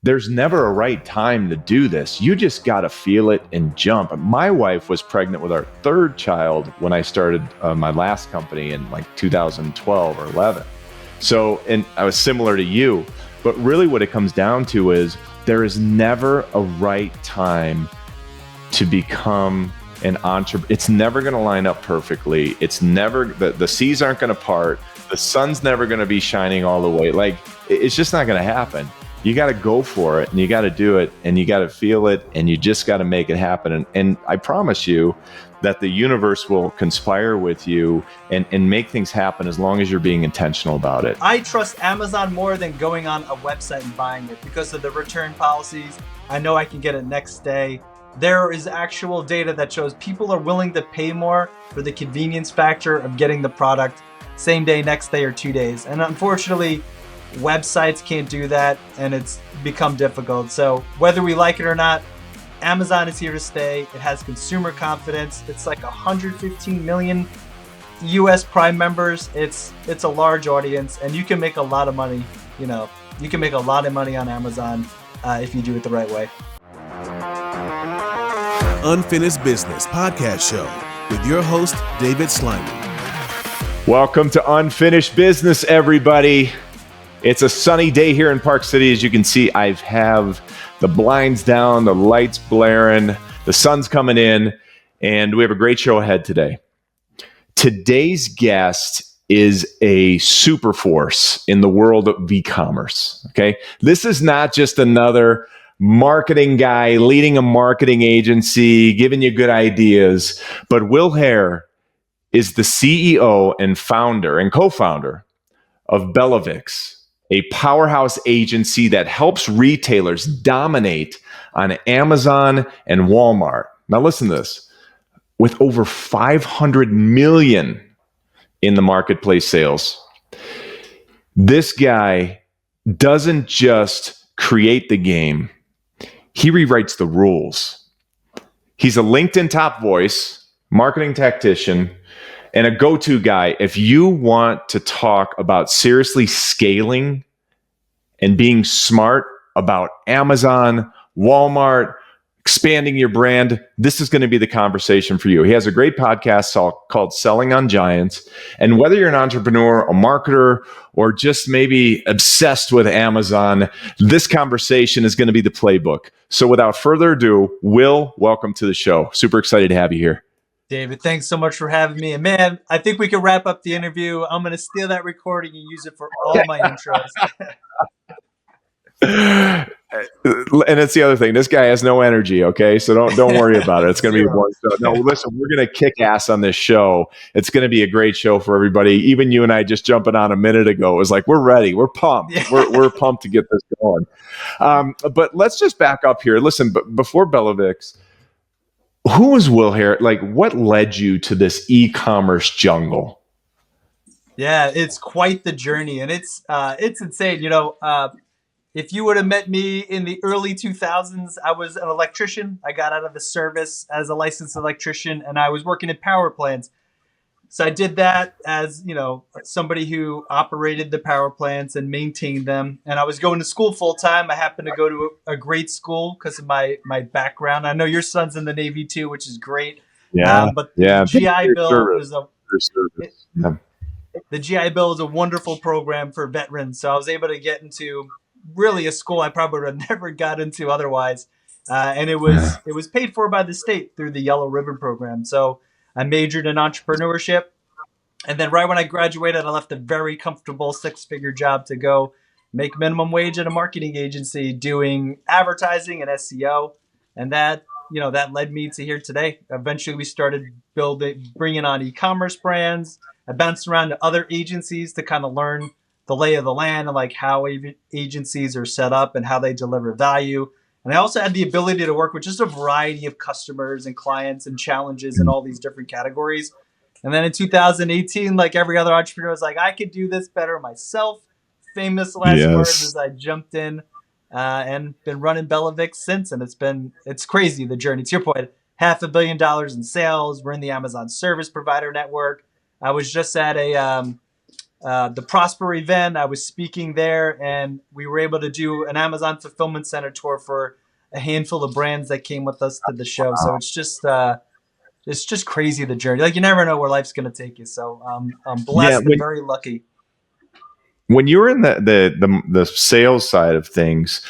there's never a right time to do this. You just got to feel it and jump. My wife was pregnant with our third child when I started my last company in like 2012 or 11. So, and I was similar to you, but really what it comes down to is there is never a right time to become an entrepreneur. It's never going to line up perfectly. It's never, the seas aren't going to part. The sun's never going to be shining all the way. Like, it's just not going to happen. You got to go for it, and you got to do it, and you got to feel it, and you just got to make it happen. And I promise you that the universe will conspire with you and make things happen as long as you're being intentional about it. I trust Amazon more than going on a website and buying it because of the return policies. I know I can get it next day. There is actual data that shows people are willing to pay more for the convenience factor of getting the product same day, next day, or 2 days. And unfortunately, websites can't do that, and it's become difficult. So whether we like it or not, Amazon is here to stay. It has consumer confidence. It's like 115 million US Prime members. It's a large audience, and you can make a lot of money. You can make a lot of money on Amazon if you do it the right way. Unfinished Business Podcast Show with your host, David Sliman. Welcome to Unfinished Business, everybody. It's a sunny day here in Park City. As you can see, I have the blinds down, the lights blaring, the sun's coming in, and we have a great show ahead today. Today's guest is a super force in the world of e-commerce, okay? This is not just another marketing guy leading a marketing agency, giving you good ideas, but Will Haire is the CEO and founder and co-founder of BellaVix, a powerhouse agency that helps retailers dominate on Amazon and Walmart. Now listen to this. With over 500 million in the marketplace sales, this guy doesn't just create the game, he rewrites the rules. He's a LinkedIn top voice, marketing tactician, and a go-to guy if you want to talk about seriously scaling and being smart about Amazon, Walmart, expanding your brand. This is going to be the conversation for you. He has a great podcast called Selling on Giants. And whether you're an entrepreneur, a marketer, or just maybe obsessed with Amazon, this conversation is going to be the playbook. So without further ado, Will, welcome to the show. Super excited to have you here. David, thanks so much for having me. And man, I think we can wrap up the interview. I'm going to steal that recording and use it for all my intros. And it's the other thing. This guy has no energy, okay? So don't worry about it. It's going to be a boring show. No, listen, we're going to kick ass on this show. It's going to be a great show for everybody. Even you and I just jumping on a minute ago, it was like, we're ready. We're pumped. Yeah. We're pumped to get this going. But let's just back up here. Listen, before BellaVix, who was Will Haire? Like, what led you to this e-commerce jungle? Yeah, it's quite the journey, and it's insane. If you would have met me in the early 2000s, I was an electrician. I got out of the service as a licensed electrician, and I was working in power plants. So I did that as, somebody who operated the power plants and maintained them. And I was going to school full time. I happened to go to a great school because of my background. I know your son's in the Navy too, which is great. Yeah. The GI Bill was the GI Bill is a wonderful program for veterans. So I was able to get into really a school I probably would have never got into otherwise. And it was paid for by the state through the Yellow Ribbon program. So I majored in entrepreneurship. And then right when I graduated, I left a very comfortable 6-figure job to go make minimum wage at a marketing agency doing advertising and SEO. And that led me to here today. Eventually we started bringing on e-commerce brands. I bounced around to other agencies to kind of learn the lay of the land and like how agencies are set up and how they deliver value. And I also had the ability to work with just a variety of customers and clients and challenges in all these different categories. And then in 2018, like every other entrepreneur, I was like, I could do this better myself. Famous last words as I jumped in and been running BellaVix since. And it's crazy, the journey. To your point, $500 million in sales. We're in the Amazon Service Provider Network. I was just at a the Prosper event. I was speaking there, and we were able to do an Amazon fulfillment center tour for a handful of brands that came with us to the show. So it's just crazy, the journey. Like, you never know where life's going to take you. So I'm Yeah. blessed and very lucky. When you were in the sales side of things,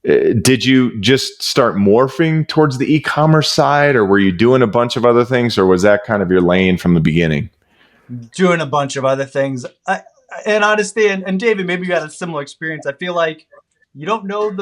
did you just start morphing towards the e-commerce side, or were you doing a bunch of other things, or was that kind of your lane from the beginning? Doing a bunch of other things. And honestly, and David, maybe you had a similar experience. I feel like you don't know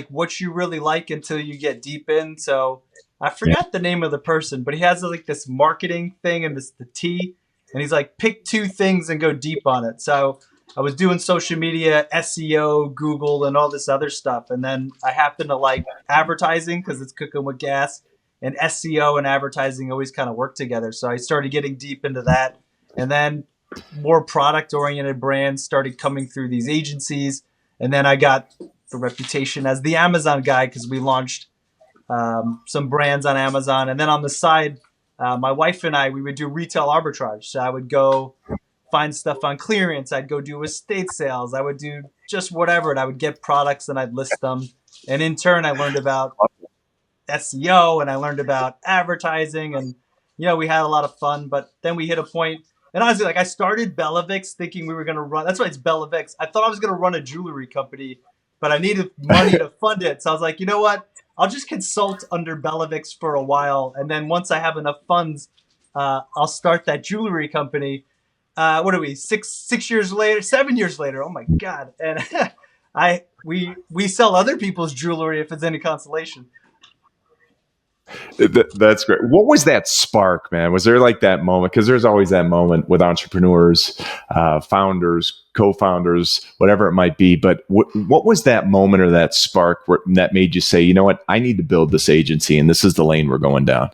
what you really like until you get deep in. So I forgot the name of the person, but he has like this marketing thing and the T, and he's like, pick 2 things and go deep on it. So I was doing social media, SEO, Google, and all this other stuff. And then I happened to like advertising because it's cooking with gas, and SEO and advertising always kind of work together. So I started getting deep into that. And then more product-oriented brands started coming through these agencies. And then I got the reputation as the Amazon guy because we launched some brands on Amazon. And then on the side, my wife and I, we would do retail arbitrage. So I would go find stuff on clearance. I'd go do estate sales. I would do just whatever. And I would get products and I'd list them. And in turn, I learned about SEO and I learned about advertising. And, we had a lot of fun. But then we hit a point. And honestly, like, I started BellaVix thinking we were going to run. That's why it's BellaVix. I thought I was going to run a jewelry company, but I needed money to fund it. So I was like, you know what? I'll just consult under BellaVix for a while. And then once I have enough funds, I'll start that jewelry company. What are we? 6 years later, 7 years later? Oh my God! And we sell other people's jewelry if it's any consolation. That's great. What was that spark, man? Was there like that moment? Because there's always that moment with entrepreneurs, founders, co-founders, whatever it might be. But what was that moment or that spark that made you say, you know what, I need to build this agency and this is the lane we're going down?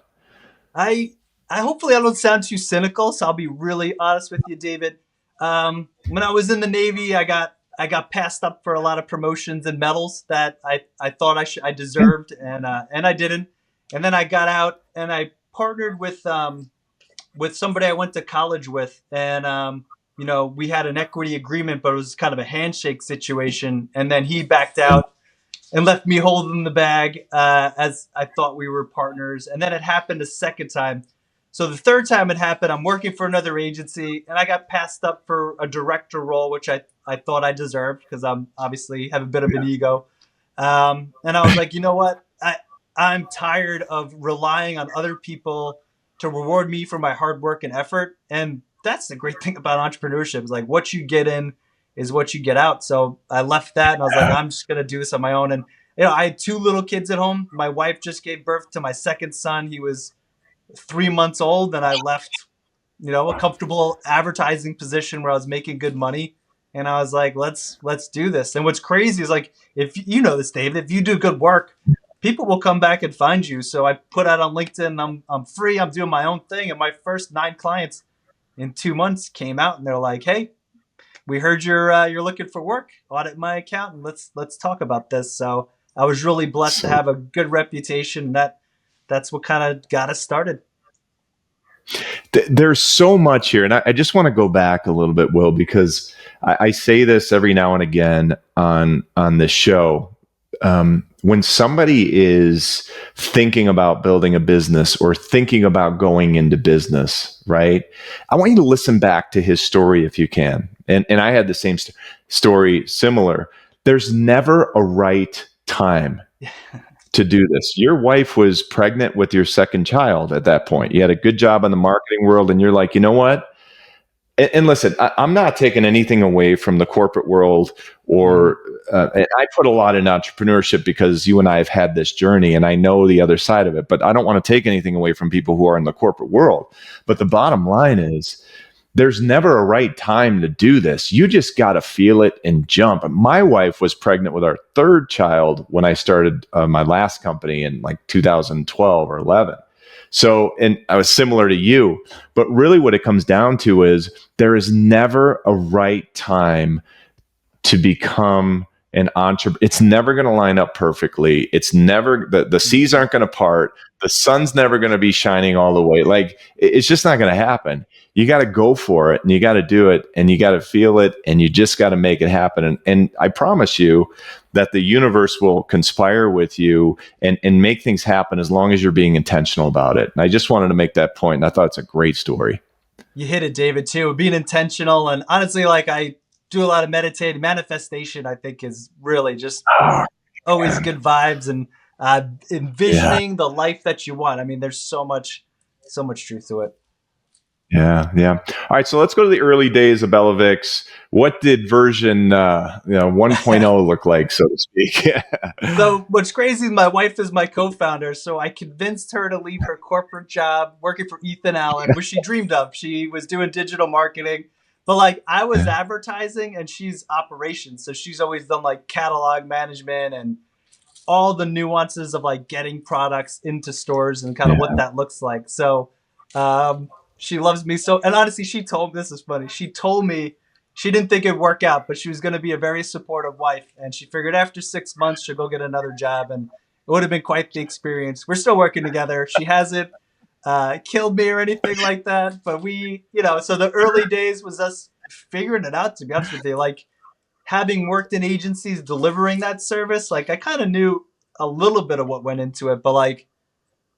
I hopefully I don't sound too cynical, so I'll be really honest with you, David. When I was in the Navy, I got passed up for a lot of promotions and medals that I thought I deserved, and I didn't. And then I got out and I partnered with somebody I went to college with, and we had an equity agreement, but it was kind of a handshake situation. And then he backed out and left me holding the bag as I thought we were partners. And then it happened a second time. So the third time it happened, I'm working for another agency, and I got passed up for a director role, which I thought I deserved because I'm obviously have a bit of an ego. And I was like, you know what? I'm tired of relying on other people to reward me for my hard work and effort. And that's the great thing about entrepreneurship is like what you get in is what you get out. So I left that and I was like, I'm just going to do this on my own. And, I had 2 little kids at home. My wife just gave birth to my second son. He was 3 months old, and I left, a comfortable advertising position where I was making good money. And I was like, let's do this. And what's crazy is like, if you know this, David, if you do good work, people will come back and find you. So I put out on LinkedIn, I'm free, I'm doing my own thing. And my first 9 clients in 2 months came out and they're like, hey, we heard you're looking for work, audit my account, and let's talk about this. So I was really blessed to have a good reputation. That's what kind of got us started. There's so much here. And I just want to go back a little bit, Will, because I say this every now and again on this show. When somebody is thinking about building a business or thinking about going into business, right? I want you to listen back to his story if you can. And I had the same story, similar. There's never a right time to do this. Your wife was pregnant with your second child at that point. You had a good job in the marketing world, and you're like, you know what? And listen, I'm not taking anything away from the corporate world, or and I put a lot in entrepreneurship because you and I have had this journey and I know the other side of it, but I don't want to take anything away from people who are in the corporate world. But the bottom line is there's never a right time to do this. You just got to feel it and jump. My wife was pregnant with our third child when I started my last company in like 2012 or 11. So, and I was similar to you, but really what it comes down to is there is never a right time to become an entrepreneur. It's never going to line up perfectly. It's never, the seas aren't going to part. The sun's never going to be shining all the way. Like, it's just not going to happen. you got to go for it and you got to do it and you got to feel it and you just got to make it happen. And I promise you that the universe will conspire with you and make things happen as long as you're being intentional about it. And I just wanted to make that point. And I thought it's a great story. You hit it, David, too. Being intentional. And honestly, like I do a lot of meditating. Manifestation, I think, is really just always good vibes and envisioning the life that you want. I mean, there's so much truth to it. Yeah. All right, so let's go to the early days of BellaVix. What did version 1.0 look like, so to speak? So what's crazy is my wife is my co-founder, so I convinced her to leave her corporate job working for Ethan Allen, which she dreamed of. She was doing digital marketing, but like I was advertising and she's operations, so she's always done like catalog management and all the nuances of like getting products into stores and kind of what that looks like. So she loves me so, and honestly, this is funny. She told me she didn't think it'd work out, but she was going to be a very supportive wife. And she figured after 6 months, she'll go get another job. And it would have been quite the experience. We're still working together. She hasn't killed me or anything like that. But so the early days was us figuring it out, to be honest with you. Like having worked in agencies, delivering that service, like I kind of knew a little bit of what went into it, but like,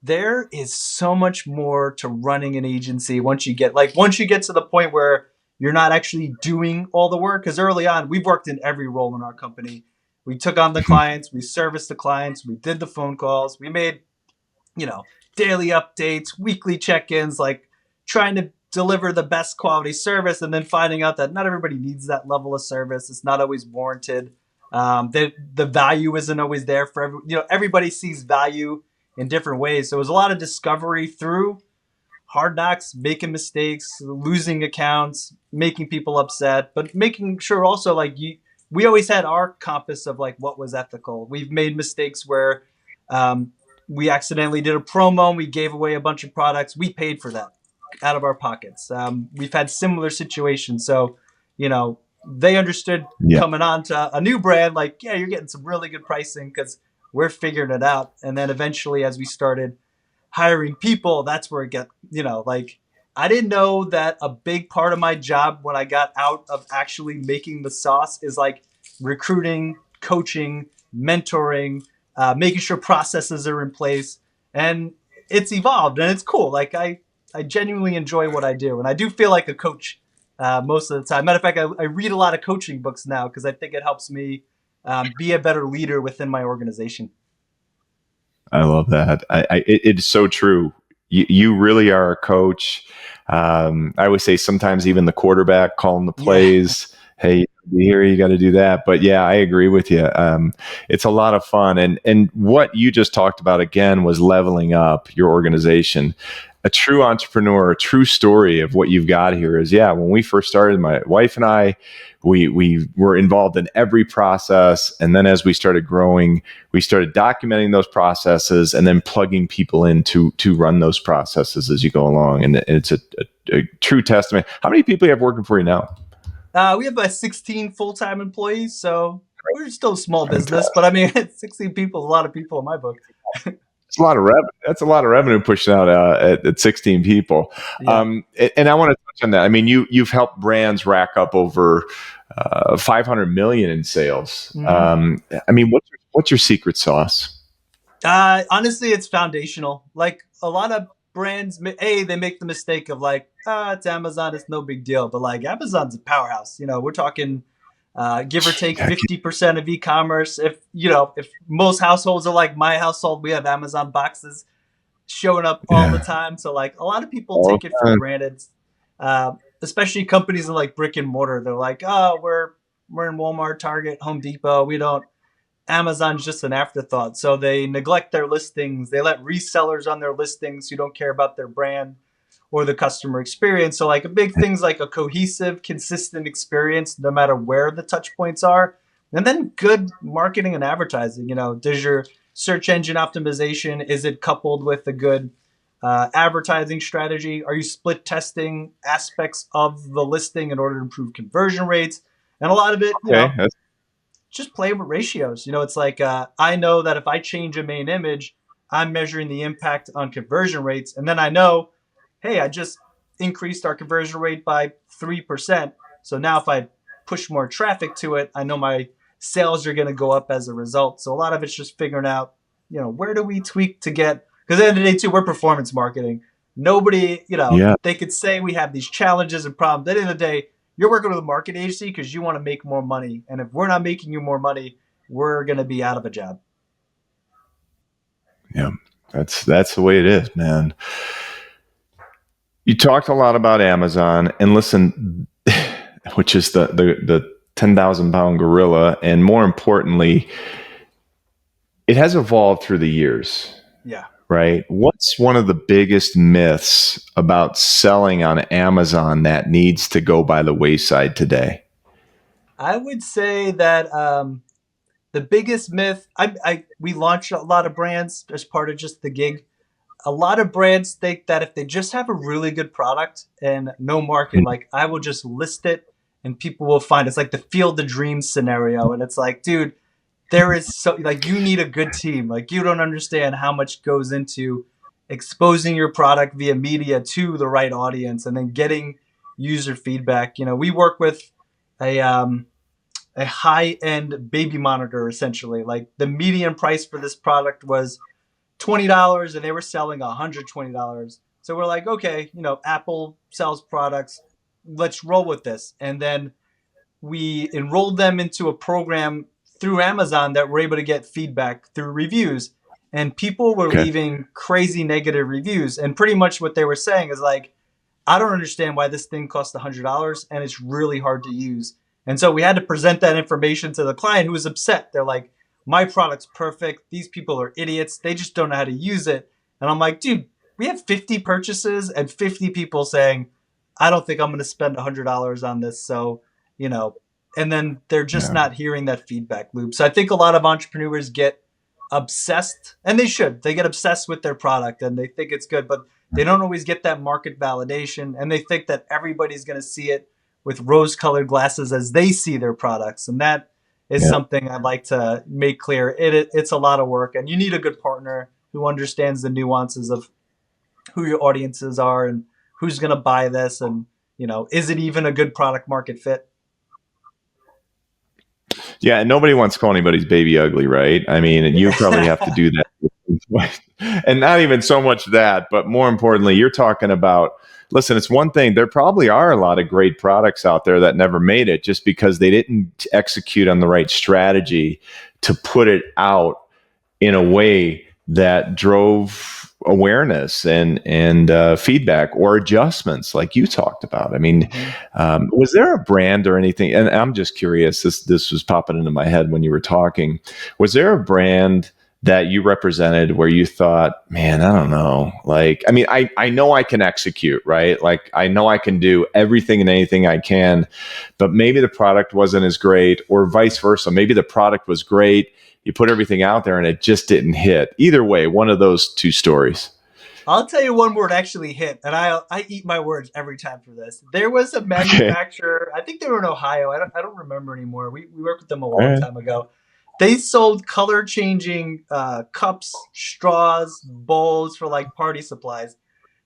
there is so much more to running an agency once you get to the point where you're not actually doing all the work. Because early on, we've worked in every role in our company. We took on the clients, we serviced the clients, we did the phone calls, we made, daily updates, weekly check-ins, like trying to deliver the best quality service and then finding out that not everybody needs that level of service. It's not always warranted. The value isn't always there for everybody sees value in different ways. So it was a lot of discovery through hard knocks, making mistakes, losing accounts, making people upset, but making sure also we always had our compass of like what was ethical. We've made mistakes where we accidentally did a promo and we gave away a bunch of products. We paid for that out of our pockets. We've had similar situations. So, they understood coming on to a new brand, like, yeah, you're getting some really good pricing because we're figuring it out. And then eventually, as we started hiring people, that's where it got, I didn't know that a big part of my job when I got out of actually making the sauce is like recruiting, coaching, mentoring, making sure processes are in place. And it's evolved and it's cool. Like I genuinely enjoy what I do. And I do feel like a coach most of the time. Matter of fact, I read a lot of coaching books now because I think it helps me be a better leader within my organization. I love that. It's so true. You really are a coach. I would say sometimes even the quarterback calling the plays. Yeah. Hey, here you got to do that. But yeah, I agree with you. It's a lot of fun. And what you just talked about again was leveling up your organization. A true entrepreneur, a true story of what you've got here is, when we first started, my wife and I, we were involved in every process. And then as we started growing, we started documenting those processes and then plugging people in to run those processes as you go along. And it's a true testament. How many people you have working for you now? We have 16 full-time employees. So we're still a small business, but I mean, 16 people is a lot of people in my book. It's a lot of revenue. That's a lot of revenue pushing out at 16 people. Yeah. And I want to touch on that. I mean, you've helped brands rack up over 500 million in sales. Mm-hmm. I mean, what's your secret sauce? Honestly, it's foundational. Like a lot of brands, they make the mistake of like, it's Amazon, it's no big deal. But like Amazon's a powerhouse. We're talking give or take 50% of e-commerce. If most households are like my household, we have Amazon boxes showing up all the time. So like a lot of people take it for granted, especially companies in like brick and mortar. They're like, oh, we're in Walmart, Target, Home Depot. Amazon's just an afterthought. So they neglect their listings. They let resellers on their listings who don't care about their brand or the customer experience. So like a big thing's like a cohesive, consistent experience, no matter where the touch points are. And then good marketing and advertising. Does your search engine optimization, is it coupled with a good advertising strategy? Are you split testing aspects of the listing in order to improve conversion rates? And a lot of it, just play with ratios. It's like I know that if I change a main image, I'm measuring the impact on conversion rates. And then I know, hey, I just increased our conversion rate by 3%. So now if I push more traffic to it, I know my sales are going to go up as a result. So a lot of it's just figuring out, where do we tweak to get, because at the end of the day too, we're performance marketing. Nobody, Yeah. they could say we have these challenges and problems. At the end of the day, you're working with a market agency because you want to make more money. And if we're not making you more money, we're going to be out of a job. Yeah. That's the way it is, man. You talked a lot about Amazon, and listen, which is the 10,000 pound gorilla. And more importantly, it has evolved through the years. Yeah. Right. What's one of the biggest myths about selling on Amazon that needs to go by the wayside today? I would say that the biggest myth, we launched a lot of brands as part of just the gig. A lot of brands think that if they just have a really good product and no market, like I will just list it and people will find it. It's like the Field of Dreams scenario. And it's like, dude, there is so like you need a good team. Like you don't understand how much goes into exposing your product via media to the right audience and then getting user feedback. We work with a high-end baby monitor, essentially. Like the median price for this product was $20 and they were selling $120. So we're like, okay, Apple sells products. Let's roll with this. And then we enrolled them into a program through Amazon that we're able to get feedback through reviews. And people were leaving crazy negative reviews. And pretty much what they were saying is like, I don't understand why this thing costs $100 and it's really hard to use. And so we had to present that information to the client who was upset. They're like, my product's perfect. These people are idiots. They just don't know how to use it. And I'm like, dude, we have 50 purchases and 50 people saying, I don't think I'm going to spend $100 on this. So, and then they're just not hearing that feedback loop. So I think a lot of entrepreneurs get obsessed, and they should. They get obsessed with their product and they think it's good, but they don't always get that market validation. And they think that everybody's going to see it with rose-colored glasses as they see their products. And that is something I'd like to make clear. It's a lot of work, and you need a good partner who understands the nuances of who your audiences are and who's going to buy this, and is it even a good product market fit? Yeah, and nobody wants to call anybody's baby ugly, right? I mean, you probably have to do that. And not even so much that, but more importantly, you're talking about, listen, it's one thing. There probably are a lot of great products out there that never made it just because they didn't execute on the right strategy to put it out in a way that drove awareness and feedback or adjustments like you talked about. I mean, was there a brand or anything? And I'm just curious, this was popping into my head when you were talking. Was there a brand that you represented where you thought, man, I don't know. Like, I mean, I know I can execute, right? Like, I know I can do everything and anything I can, but maybe the product wasn't as great, or vice versa. Maybe the product was great. You put everything out there and it just didn't hit. Either way, one of those two stories. I'll tell you one word actually hit, and I eat my words every time for this. There was a manufacturer, I think they were in Ohio. I don't remember anymore. We worked with them a long time ago. They sold color changing cups, straws, bowls for like party supplies.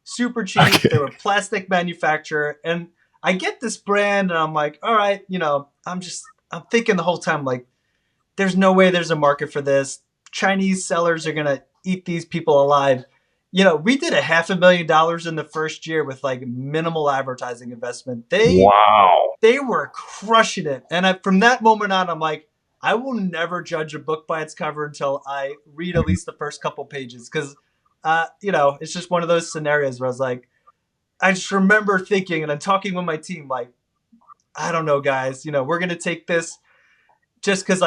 Super cheap. Okay. They were a plastic manufacturer. And I get this brand and I'm like, all right, I'm thinking the whole time, like, there's no way there's a market for this. Chinese sellers are going to eat these people alive. We did $500,000 in the first year with like minimal advertising investment. They were crushing it. And from that moment on, I'm like, I will never judge a book by its cover until I read at least the first couple pages. Because, it's just one of those scenarios where I was like, I just remember thinking, and I'm talking with my team, like, I don't know, guys, we're going to take this just because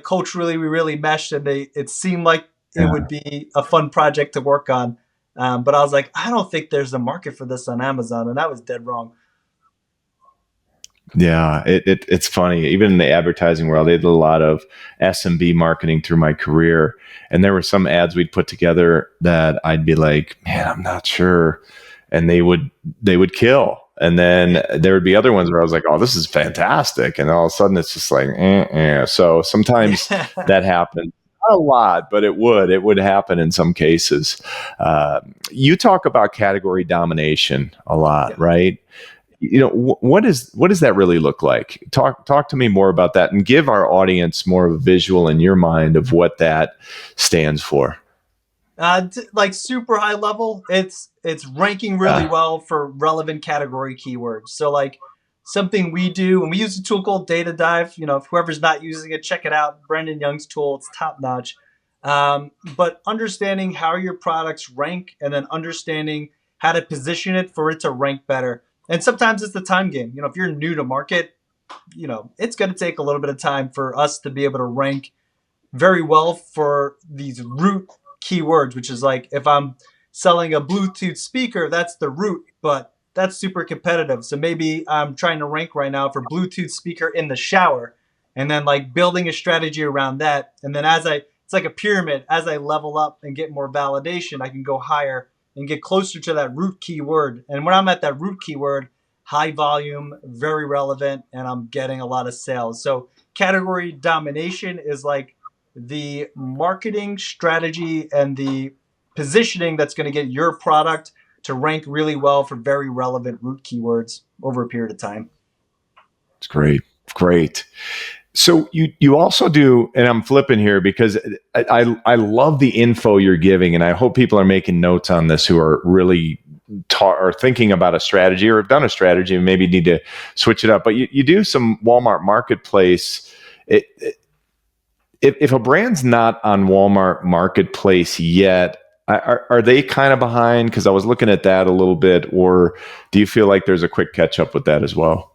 culturally we really meshed, and it seemed like it would be a fun project to work on. But I was like, I don't think there's a market for this on Amazon. And I was dead wrong. Yeah, it's funny. Even in the advertising world, I did a lot of SMB marketing through my career. And there were some ads we'd put together that I'd be like, man, I'm not sure. And they would kill. And then there would be other ones where I was like, oh, this is fantastic. And all of a sudden it's just like, So sometimes that happens. a lot, but it would happen in some cases. You talk about category domination a lot, Yeah. right? What does that really look like? Talk to me more about that, and give our audience more of a visual in your mind of what that stands for. Like super high level, it's ranking really well for relevant category keywords. So like something we do, and we use a tool called Data Dive. If whoever's not using it, check it out. Brendan Young's tool, it's top notch. But understanding how your products rank, and then understanding how to position it for it to rank better. And sometimes it's the time game. If you're new to market, it's going to take a little bit of time for us to be able to rank very well for these root keywords, which is like if I'm selling a Bluetooth speaker, that's the root, but that's super competitive. So maybe I'm trying to rank right now for Bluetooth speaker in the shower, and then like building a strategy around that. And then it's like a pyramid. As I level up and get more validation, I can go higher and get closer to that root keyword. And when I'm at that root keyword, high volume, very relevant, and I'm getting a lot of sales. So category domination is like the marketing strategy and the positioning that's going to get your product to rank really well for very relevant root keywords over a period of time. It's great. So you also do, and I'm flipping here because I love the info you're giving, and I hope people are making notes on this who are really are thinking about a strategy or have done a strategy and maybe need to switch it up. But you do some Walmart Marketplace. If a brand's not on Walmart Marketplace yet, are they kind of behind? Because I was looking at that a little bit, or do you feel like there's a quick catch up with that as well?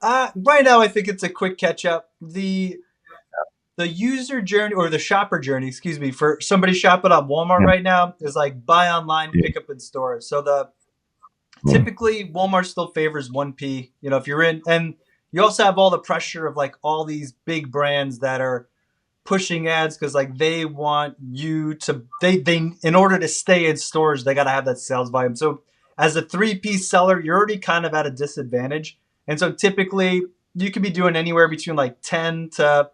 Right now, I think it's a quick catch up. The user journey, or the shopper journey, excuse me, for somebody shopping on Walmart right now is like buy online, pick up in store. So typically Walmart still favors 1P. If you're in, and you also have all the pressure of like all these big brands that are pushing ads because like they want you to they in order to stay in stores, they got to have that sales volume. So as a 3P seller, you're already kind of at a disadvantage. And so typically you could be doing anywhere between like 10 to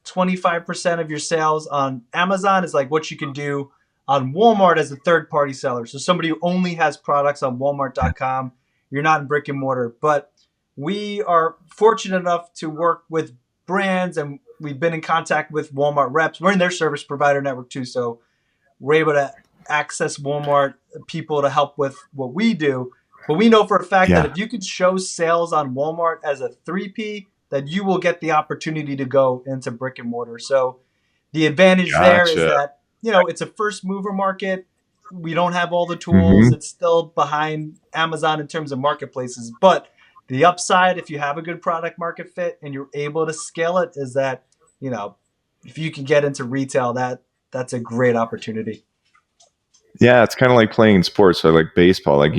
25% of your sales on Amazon is like what you can do on Walmart as a third party seller. So somebody who only has products on walmart.com, you're not in brick and mortar. But we are fortunate enough to work with brands, and we've been in contact with Walmart reps. We're in their service provider network too. So we're able to access Walmart people to help with what we do. But we know for a fact that if you could show sales on Walmart as a 3P, that you will get the opportunity to go into brick and mortar. So the advantage there is that, it's a first mover market. We don't have all the tools. It's still behind Amazon in terms of marketplaces. But the upside, if you have a good product market fit and you're able to scale it, is that, if you can get into retail, that's a great opportunity. Yeah, it's kind of like playing sports, so like baseball. Like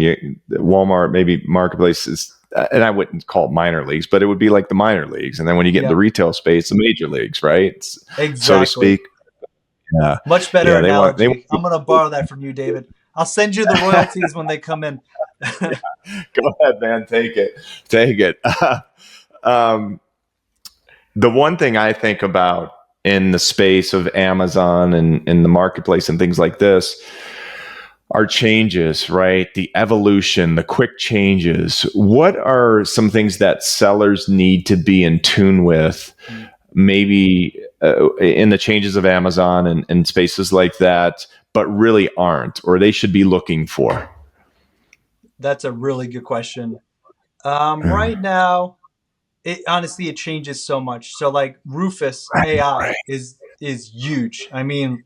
Walmart, maybe Marketplace is, and I wouldn't call it minor leagues, but it would be like the minor leagues. And then when you get in the retail space, the major leagues, right? Exactly. So to speak. Yeah. Much better analogy. They want I'm going to borrow that from you, David. I'll send you the royalties when they come in. Go ahead, man. Take it. The one thing I think about in the space of Amazon and in the marketplace and things like this are changes, right? The evolution, the quick changes. What are some things that sellers need to be in tune with, maybe in the changes of Amazon and spaces like that, but really aren't, or they should be looking for? That's a really good question. Right now, it changes so much. So like Rufus AI is huge. I mean,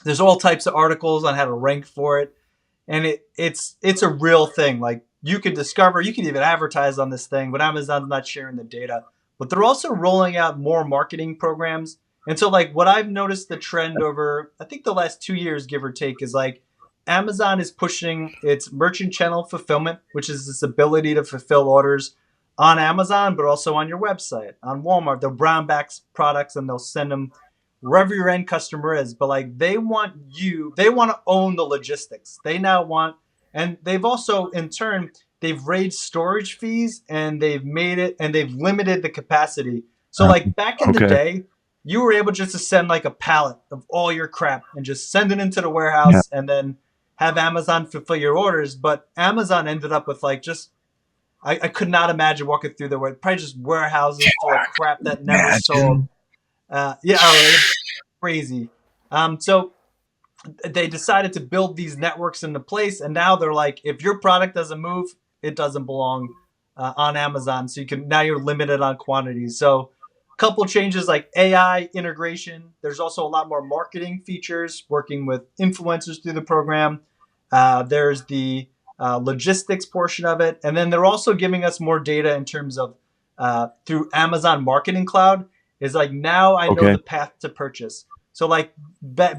there's all types of articles on how to rank for it, and it's a real thing. Like you can even advertise on this thing, but Amazon's not sharing the data. But they're also rolling out more marketing programs. And so like what I've noticed the trend over, I think the last 2 years, give or take, is like Amazon is pushing its merchant channel fulfillment, which is this ability to fulfill orders on Amazon, but also on your website, on Walmart. They'll brown back products and they'll send them wherever your end customer is. But like they want to own the logistics. They now want, and they've also in turn, they've raised storage fees and they've limited the capacity. So like back in the day, you were able just to send like a pallet of all your crap and just send it into the Yeah. warehouse and then have Amazon fulfill your orders. But Amazon ended up with like just, I could not imagine walking through there, probably just warehouses full of crap that never sold. Imagine. It's crazy. So they decided to build these networks into place, and now they're like, if your product doesn't move, it doesn't belong on Amazon. So you're limited on quantities. So a couple changes like AI integration. There's also a lot more marketing features working with influencers through the program. There's the logistics portion of it, and then they're also giving us more data in terms of through Amazon Marketing Cloud. Is like now I know Okay. the path to purchase. So like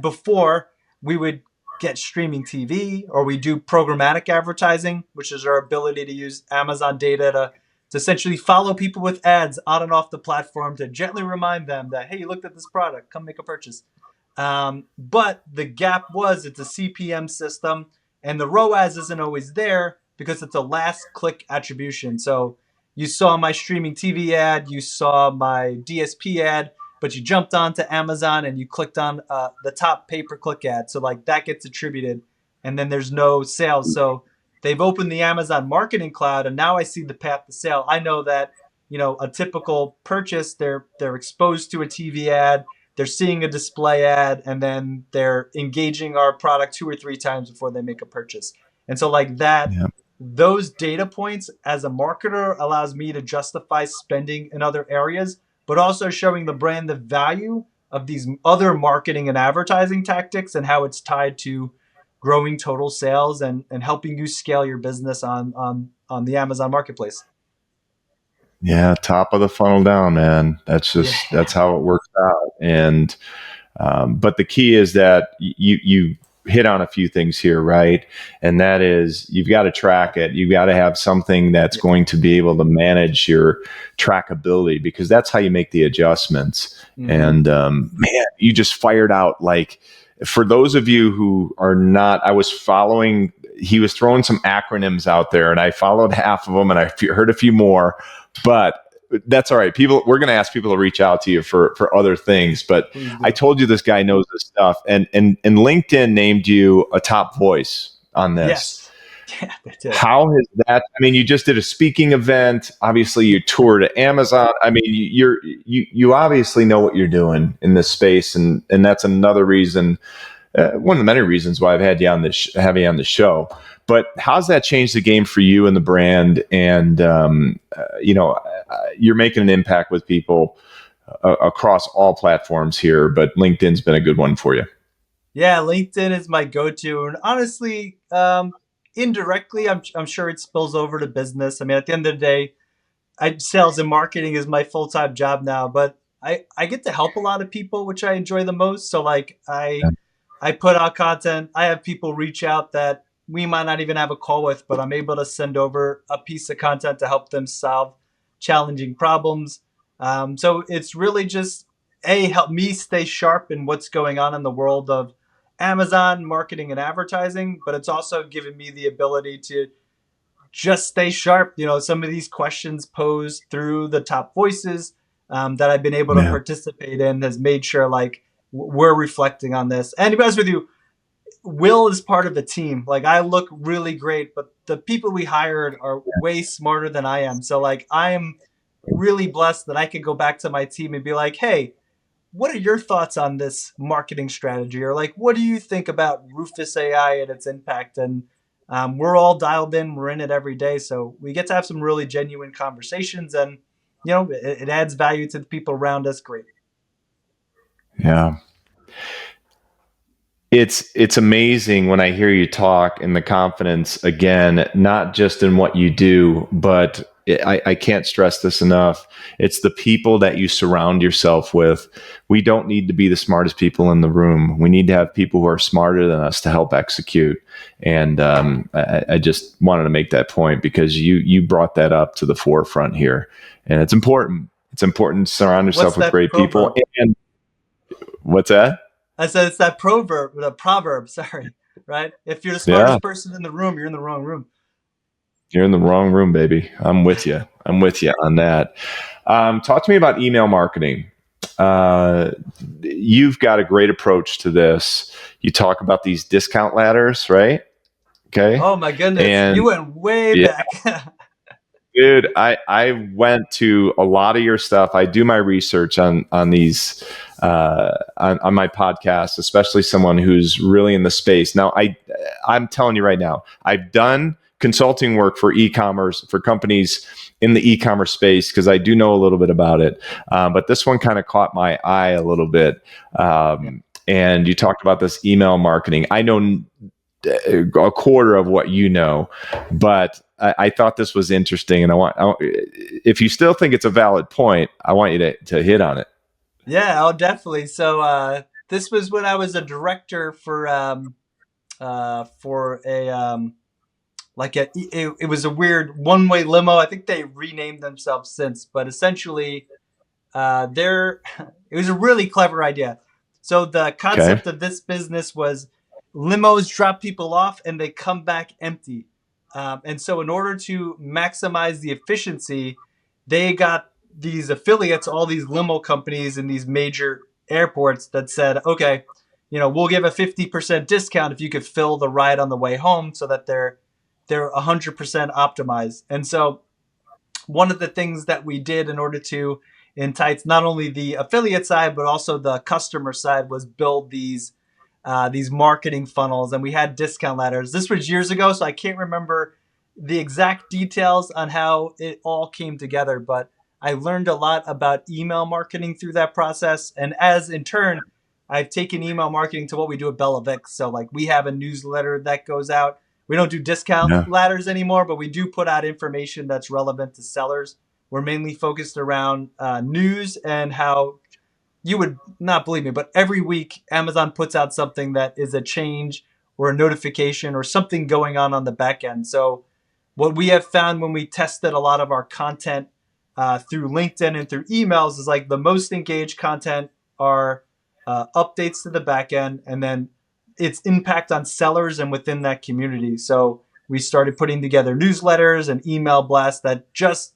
before, we would get streaming TV, or we do programmatic advertising, which is our ability to use Amazon data to essentially follow people with ads on and off the platform to gently remind them that, hey, you looked at this product, come make a purchase. But the gap was it's a CPM system, and the ROAS isn't always there because it's a last click attribution. So you saw my streaming TV ad, you saw my DSP ad, but you jumped onto Amazon and you clicked on the top pay-per-click ad. So like that gets attributed, and then there's no sales. So they've opened the Amazon Marketing Cloud, and now I see the path to sale. I know that, a typical purchase, they're exposed to a TV ad, they're seeing a display ad, and then they're engaging our product 2 or 3 times before they make a purchase. And so like that, Yeah. those data points as a marketer allows me to justify spending in other areas, but also showing the brand the value of these other marketing and advertising tactics and how it's tied to growing total sales and helping you scale your business on the Amazon marketplace. Yeah. Top of the funnel down, man. That's how it works out. And, but the key is that you hit on a few things here, right? And that is you've got to track it. You've got to have something that's going to be able to manage your trackability, because that's how you make the adjustments. Mhm. And man, you just fired out. Like, for those of you who are not, I was following, he was throwing some acronyms out there, and I followed half of them, and I heard a few more, but that's all right. We're going to ask people to reach out to you for other things, but I told you this guy knows this stuff, and LinkedIn named you a top voice on this. Yes. Yeah, they did. How has that? I mean, you just did a speaking event. Obviously, you toured at Amazon. I mean, you obviously know what you're doing in this space, and that's another reason. One of the many reasons why I've had you on the show. But how's that changed the game for you and the brand? And you're making an impact with people across all platforms here, but LinkedIn's been a good one for you. Yeah, LinkedIn is my go-to, and honestly, indirectly, I'm sure it spills over to business. I mean, at the end of the day, sales and marketing is my full-time job now, but I get to help a lot of people, which I enjoy the most. So like I put out content. I have people reach out that we might not even have a call with, but I'm able to send over a piece of content to help them solve challenging problems. So it's really just help me stay sharp in what's going on in the world of Amazon marketing and advertising, but it's also given me the ability to just stay sharp. Some of these questions posed through the top voices that I've been able to participate in has made sure like we're reflecting on this. And to be honest with you, Will is part of the team. Like, I look really great, but the people we hired are way smarter than I am. So like, I am really blessed that I could go back to my team and be like, hey, what are your thoughts on this marketing strategy? Or like, what do you think about Rufus AI and its impact? And we're all dialed in. We're in it every day. So we get to have some really genuine conversations, and, it adds value to the people around us. Great. Yeah. It's amazing when I hear you talk, and the confidence, again, not just in what you do, but I can't stress this enough. It's the people that you surround yourself with. We don't need to be the smartest people in the room. We need to have people who are smarter than us to help execute. And I just wanted to make that point, because you brought that up to the forefront here. And it's important. It's important to surround yourself with great people. And what's that? I said it's that proverb, sorry, right? If you're the smartest person in the room, you're in the wrong room. You're in the wrong room, baby. I'm with you. I'm with you on that. Talk to me about email marketing. you've got a great approach to this. You talk about these discount ladders, right? Okay. Oh my goodness, And you went way yeah, back. dude, I went to a lot of your stuff. I do my research on these on my podcast, especially someone who's really in the space. Now, I'm telling you right now, I've done consulting work for e-commerce for companies in the e-commerce space because I do know a little bit about it. But this one kind of caught my eye a little bit. And you talked about this email marketing. I know a quarter of what you know, but I thought this was interesting, and if you still think it's a valid point, I want you to hit on it. Yeah, oh, definitely. So this was when I was a director for a it was a weird one-way limo. I think they renamed themselves since, but essentially, there it was a really clever idea. So the Okay. concept of this business was limos drop people off and they come back empty. And so in order to maximize the efficiency, they got these affiliates, all these limo companies in these major airports that said, okay, we'll give a 50% discount if you could fill the ride on the way home so that they're 100% optimized. And so one of the things that we did in order to entice not only the affiliate side but also the customer side was build these marketing funnels, and we had discount ladders. This was years ago, so I can't remember the exact details on how it all came together, but I learned a lot about email marketing through that process. And as in turn, I've taken email marketing to what we do at BellaVix. So like we have a newsletter that goes out. We don't do discount Yeah. ladders anymore, but we do put out information that's relevant to sellers. We're mainly focused around news and how you would not believe me, but every week Amazon puts out something that is a change or a notification or something going on the back end. So what we have found when we tested a lot of our content through LinkedIn and through emails is like the most engaged content are updates to the back end and then its impact on sellers and within that community. So we started putting together newsletters and email blasts that just,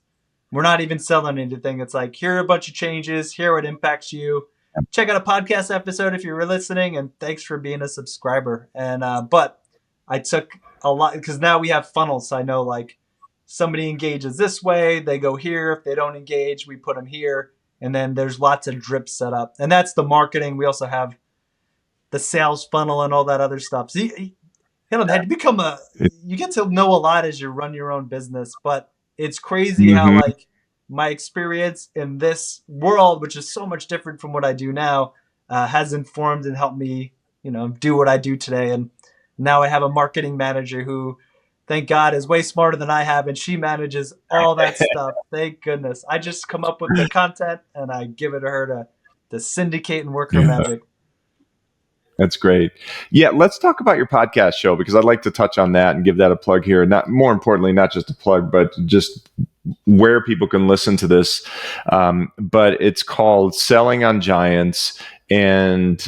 we're not even selling anything. It's like, here are a bunch of changes. Here it impacts you. Check out a podcast episode if you're listening, and thanks for being a subscriber. And but I took a lot because now we have funnels. So I know like somebody engages this way, they go here. If they don't engage, we put them here. And then there's lots of drips set up. And that's the marketing. We also have the sales funnel and all that other stuff. So you get to know a lot as you run your own business, but it's crazy how Mm-hmm. like my experience in this world, which is so much different from what I do now, has informed and helped me, do what I do today. And now I have a marketing manager who, thank God, is way smarter than I have, and she manages all that stuff. Thank goodness. I just come up with the content and I give it to her to syndicate and work her Yeah. magic. That's great. Yeah, let's talk about your podcast show because I'd like to touch on that and give that a plug here. Not more importantly, not just a plug, but just where people can listen to this. But it's called Selling on Giants. And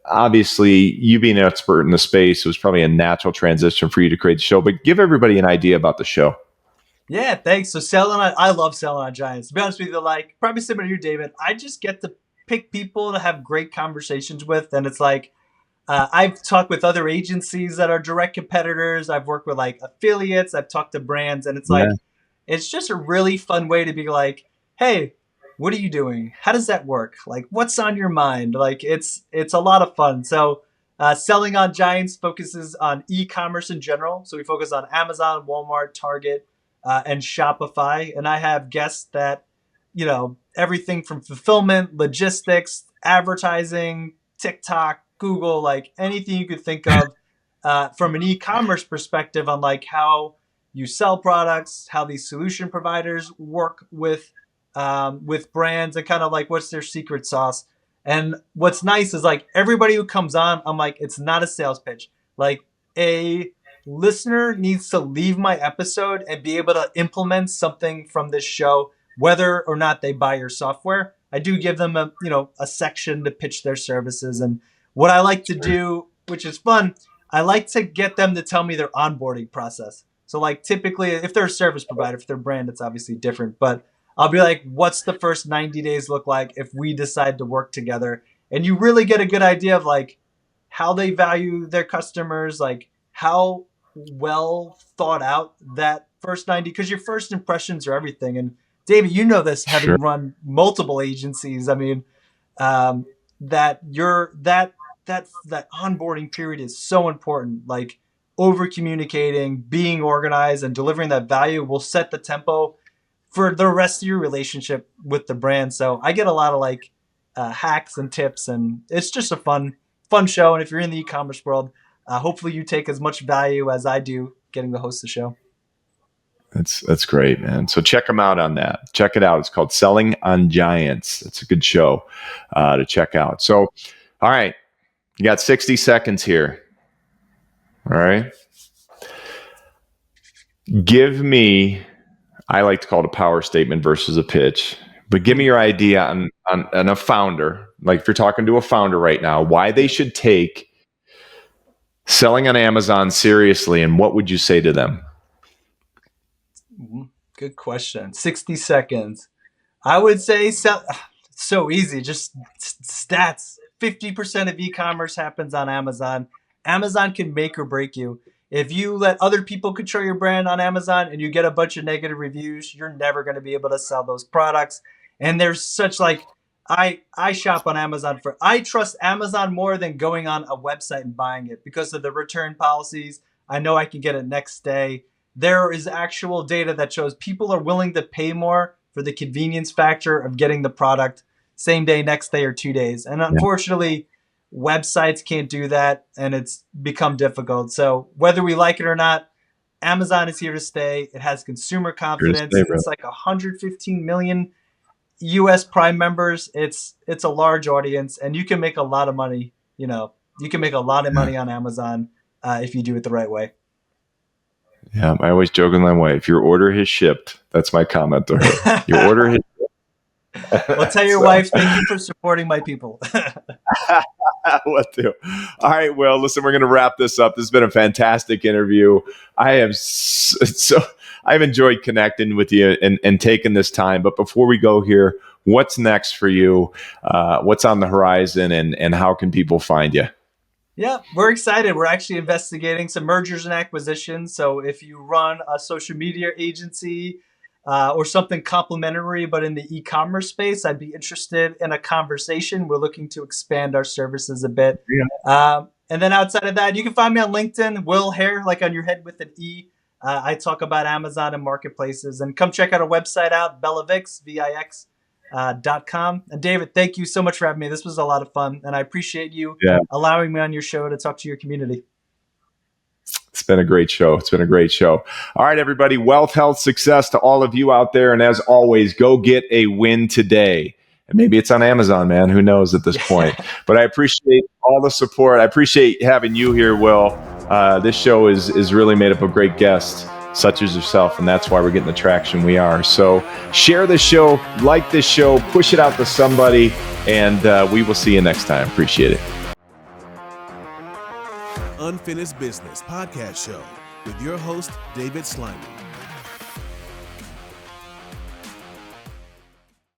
obviously, you being an expert in the space, it was probably a natural transition for you to create the show. But give everybody an idea about the show. Yeah, thanks. So I love selling on Giants. To be honest with you, like probably similar to you, David, I just get to pick people to have great conversations with. And it's like, I've talked with other agencies that are direct competitors. I've worked with like affiliates. I've talked to brands, and it's Yeah. like, it's just a really fun way to be like, hey, what are you doing? How does that work? Like, what's on your mind? Like, it's a lot of fun. So, Selling on Giants focuses on e-commerce in general. So we focus on Amazon, Walmart, Target, and Shopify. And I have guests that, everything from fulfillment, logistics, advertising, TikTok, Google, like anything you could think of from an e-commerce perspective on like how you sell products, how these solution providers work with brands, and kind of like what's their secret sauce. And what's nice is like everybody who comes on, I'm like, it's not a sales pitch. Like a listener needs to leave my episode and be able to implement something from this show, whether or not they buy your software. I do give them a section to pitch their services. And what I like to do, which is fun, I like to get them to tell me their onboarding process. So like typically if they're a service provider, if they're a brand, it's obviously different, but I'll be like, what's the first 90 days look like if we decide to work together? And you really get a good idea of like how they value their customers, like how well thought out that first 90, because your first impressions are everything. And David, you know this, having Sure. run multiple agencies. I mean, that your that onboarding period is so important. Like over communicating, being organized, and delivering that value will set the tempo for the rest of your relationship with the brand. So I get a lot of like hacks and tips, and it's just a fun show. And if you're in the e-commerce world, hopefully you take as much value as I do getting to host the show. That's great, man. So check them out on that. Check it out. It's called Selling on Giants. It's a good show to check out. So, all right, you got 60 seconds here. All right. Give me, I like to call it a power statement versus a pitch, but give me your idea on a founder. Like if you're talking to a founder right now, why they should take selling on Amazon seriously, and what would you say to them? Good question. 60 seconds. I would say so easy. Just stats. 50% of e-commerce happens on Amazon. Amazon can make or break you. If you let other people control your brand on Amazon and you get a bunch of negative reviews, you're never going to be able to sell those products. And there's such like, I shop on Amazon I trust Amazon more than going on a website and buying it because of the return policies. I know I can get it next day. There is actual data that shows people are willing to pay more for the convenience factor of getting the product same day, next day, or 2 days. And unfortunately, websites can't do that, and it's become difficult. So whether we like it or not, Amazon is here to stay. It has consumer confidence. It's like 115 million US Prime members. It's a large audience, and you can make a lot of money. You can make a lot of money on Amazon if you do it the right way. Yeah, I always joke in that way. If your order is shipped, that's my comment to her. Your order is Well, tell your wife, thank you for supporting my people. What do? All right, Will, listen, we're going to wrap this up. This has been a fantastic interview. I've enjoyed connecting with you and taking this time. But before we go here, what's next for you? What's on the horizon, and how can people find you? Yeah, we're excited. We're actually investigating some mergers and acquisitions. So if you run a social media agency or something complementary, but in the e-commerce space, I'd be interested in a conversation. We're looking to expand our services a bit. Yeah. And then outside of that, you can find me on LinkedIn, Will Haire, like on your head with an E. I talk about Amazon and marketplaces. And come check out our website out, BellaVix, VIX.com. And David, thank you so much for having me. This was a lot of fun, and I appreciate you allowing me on your show to talk to your community. It's been a great show. All right, everybody. Wealth, health, success to all of you out there. And as always, go get a win today. And maybe it's on Amazon, man. Who knows at this point? But I appreciate all the support. I appreciate having you here, Will. This show is really made up of great guests, such as yourself, and that's why we're getting the traction we are. So share this show, like this show, push it out to somebody, and we will see you next time. Appreciate it. Unfinished Business Podcast Show with your host, David Sliman.